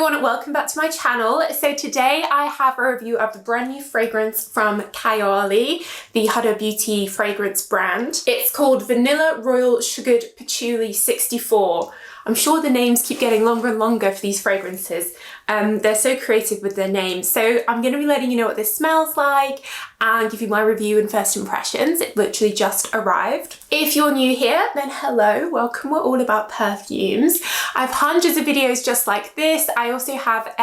everyone, welcome back to my channel. So today I have a review of the brand new fragrance from Kayali, the Huda Beauty fragrance brand. It's called Vanilla Royal Sugared Patchouli 64. I'm sure the names keep getting longer and longer for these fragrances. They're so creative with their names. So I'm going to be letting you know what this smells like and give you my review and first impressions. It literally just arrived. If you're new here, then hello, welcome. We're all about perfumes. I have hundreds of videos just like this. I also have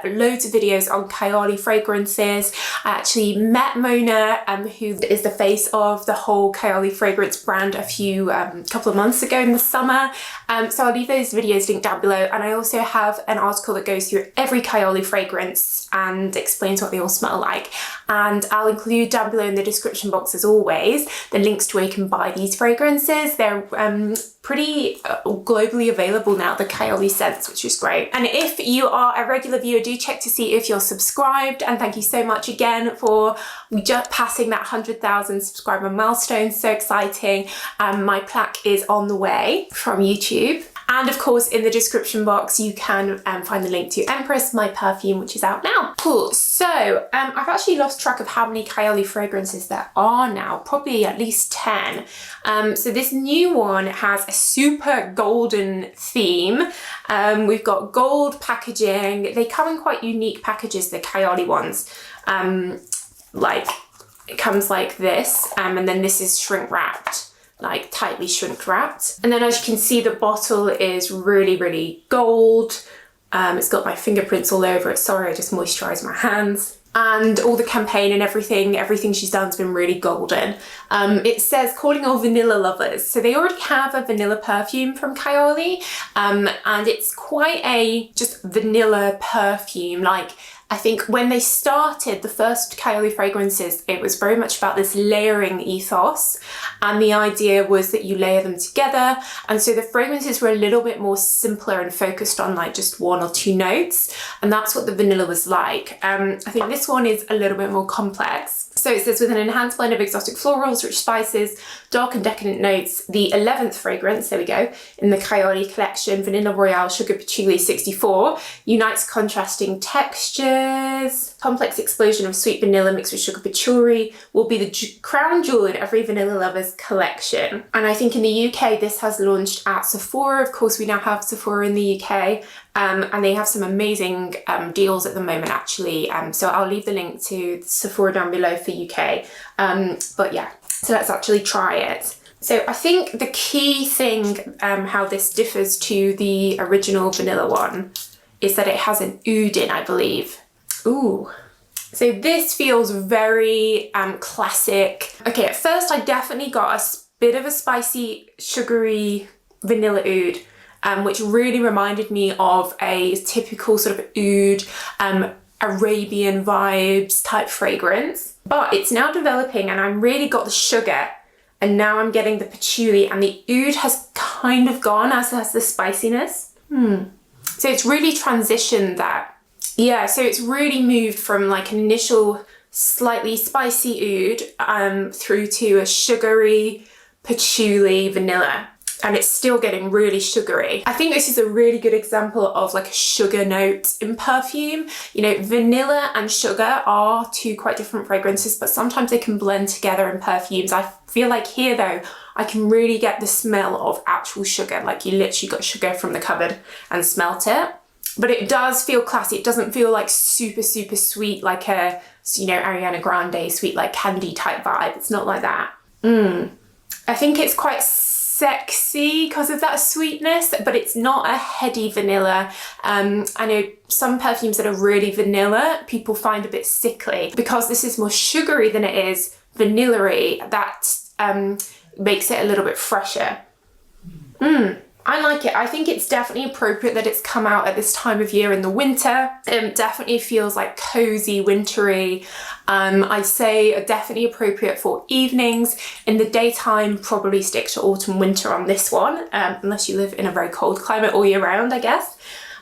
loads of videos on Kayali fragrances. I actually met Mona, who is the face of the whole Kayali fragrance brand, a couple of months ago in the summer. So I'll leave those videos linked down below. And I also have an article that goes through every Kayali fragrance and explains what they all smell like. And I'll include down below in the description box, as always, the links to where you can buy these fragrances. They're pretty globally available now, the Kayali scents, which is great. And if you are a regular viewer, do check to see if you're subscribed. And thank you so much again for just passing that 100,000 subscriber milestone. So exciting. My plaque is on the way from YouTube. And of course, in the description box, you can find the link to Empress, my perfume, which is out now. Cool. So I've actually lost track of how many Kayali fragrances there are now, probably at least 10. So this new one has a super golden theme. We've got gold packaging. They come in quite unique packages, the Kayali ones. Like it comes like this, and then this is shrink wrapped, like tightly shrink wrapped. And then as you can see, the bottle is really, really gold. It's got my fingerprints all over it. Sorry, I just moisturized my hands. And all the campaign and everything she's done has been really golden. It says, calling all vanilla lovers. So they already have a vanilla perfume from Kayali, and it's quite a just vanilla perfume. Like, I think when they started the first Kayali fragrances, it was very much about this layering ethos. And the idea was that you layer them together. And so the fragrances were a little bit more simpler and focused on like just one or two notes. And that's what the vanilla was like. I think this one is a little bit more complex. So it says, with an enhanced blend of exotic florals, rich spices, dark and decadent notes, the 11th fragrance, there we go, in the Kayali collection, Vanilla Royale Sugared Patchouli 64, unites contrasting textures. Complex explosion of sweet vanilla mixed with sugar patchouli will be the crown jewel in every vanilla lover's collection. And I think in the UK, this has launched at Sephora. Of course, we now have Sephora in the UK. And they have some amazing deals at the moment, actually. So I'll leave the link to Sephora down below for UK. But yeah, so let's actually try it. So I think the key thing, how this differs to the original vanilla one, is that it has an oud in, I believe. Ooh. So this feels very classic. Okay, at first I definitely got a bit of a spicy, sugary vanilla oud, which really reminded me of a typical sort of oud, Arabian vibes type fragrance. But it's now developing and I really got the sugar, and now I'm getting the patchouli, and the oud has kind of gone, as has the spiciness. So it's really transitioned that. Yeah, so it's really moved from like an initial slightly spicy oud through to a sugary patchouli vanilla. And it's still getting really sugary. I think this is a really good example of like a sugar note in perfume. You know, vanilla and sugar are two quite different fragrances, but sometimes they can blend together in perfumes. I feel like here though, I can really get the smell of actual sugar. Like you literally got sugar from the cupboard and smelt it. But it does feel classy. It doesn't feel like super, super sweet, like a, you know, Ariana Grande sweet, like candy type vibe. It's not like that. I think it's quite sexy because of that sweetness, but it's not a heady vanilla. I know some perfumes that are really vanilla, people find a bit sickly. Because this is more sugary than it is vanilla-y, that makes it a little bit fresher. I like it. I think it's definitely appropriate that it's come out at this time of year in the winter. It definitely feels like cozy, wintry. I'd say definitely appropriate for evenings. In the daytime, probably stick to autumn, winter on this one, unless you live in a very cold climate all year round, I guess.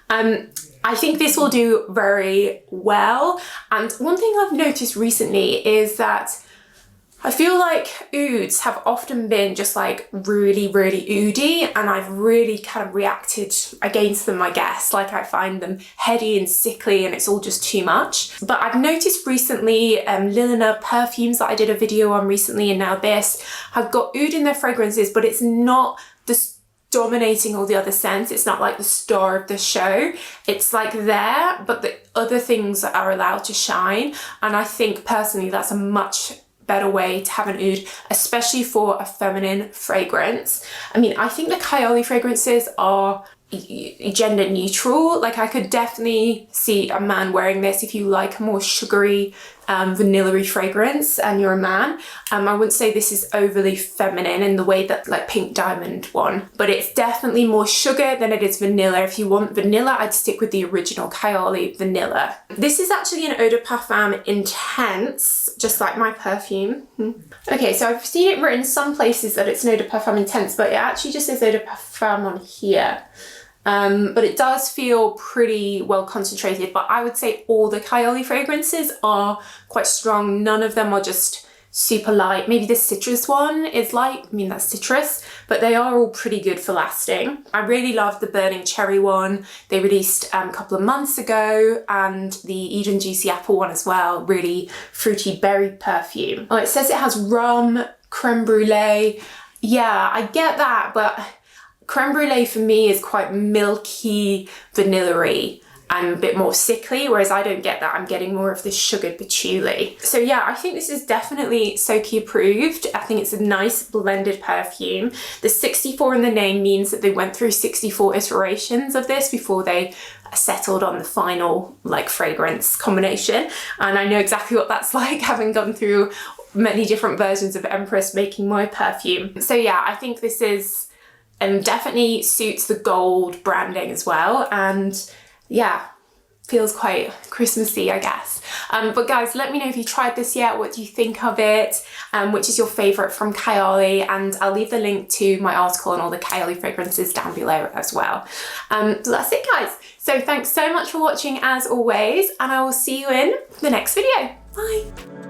I think this will do very well. And one thing I've noticed recently is that I feel like ouds have often been just like really, really oudy, and I've really kind of reacted against them, I guess. Like I find them heady and sickly and it's all just too much. But I've noticed recently Lilina perfumes that I did a video on recently, and now this, have got oud in their fragrances, but it's not the dominating all the other scents. It's not like the star of the show. It's like there, but the other things are allowed to shine. And I think personally that's a much better way to have an oud, especially for a feminine fragrance. I mean, I think the Kayali fragrances are gender neutral. Like I could definitely see a man wearing this if you like a more sugary, vanilla-y fragrance and you're a man. I wouldn't say this is overly feminine in the way that like Pink Diamond one, but it's definitely more sugar than it is vanilla. If you want vanilla, I'd stick with the original Kayali vanilla. This is actually an Eau de Parfum Intense, just like my perfume. Okay, so I've seen it written some places that it's an Eau de Parfum Intense, but it actually just says Eau de Parfum on here. But it does feel pretty well concentrated, but I would say all the Kayali fragrances are quite strong. None of them are just super light. Maybe the citrus one is light, I mean that's citrus, but they are all pretty good for lasting. I really love the Burning Cherry one they released a couple of months ago, and the Eden Juicy Apple one as well, really fruity berry perfume. Oh, it says it has rum, creme brulee. Yeah, I get that, but creme brulee for me is quite milky, vanilla-y and a bit more sickly, whereas I don't get that. I'm getting more of the sugared patchouli. So yeah, I think this is definitely Soki approved. I think it's a nice blended perfume. The 64 in the name means that they went through 64 iterations of this before they settled on the final like fragrance combination. And I know exactly what that's like, having gone through many different versions of Empress making my perfume. So yeah, I think this is definitely suits the gold branding as well, and yeah, feels quite Christmassy, I guess. But guys, let me know if you tried this yet. What do you think of it? Which is your favorite from Kayali? And I'll leave the link to my article on all the Kayali fragrances down below as well. So that's it, guys. So thanks so much for watching as always, and I will see you in the next video. Bye.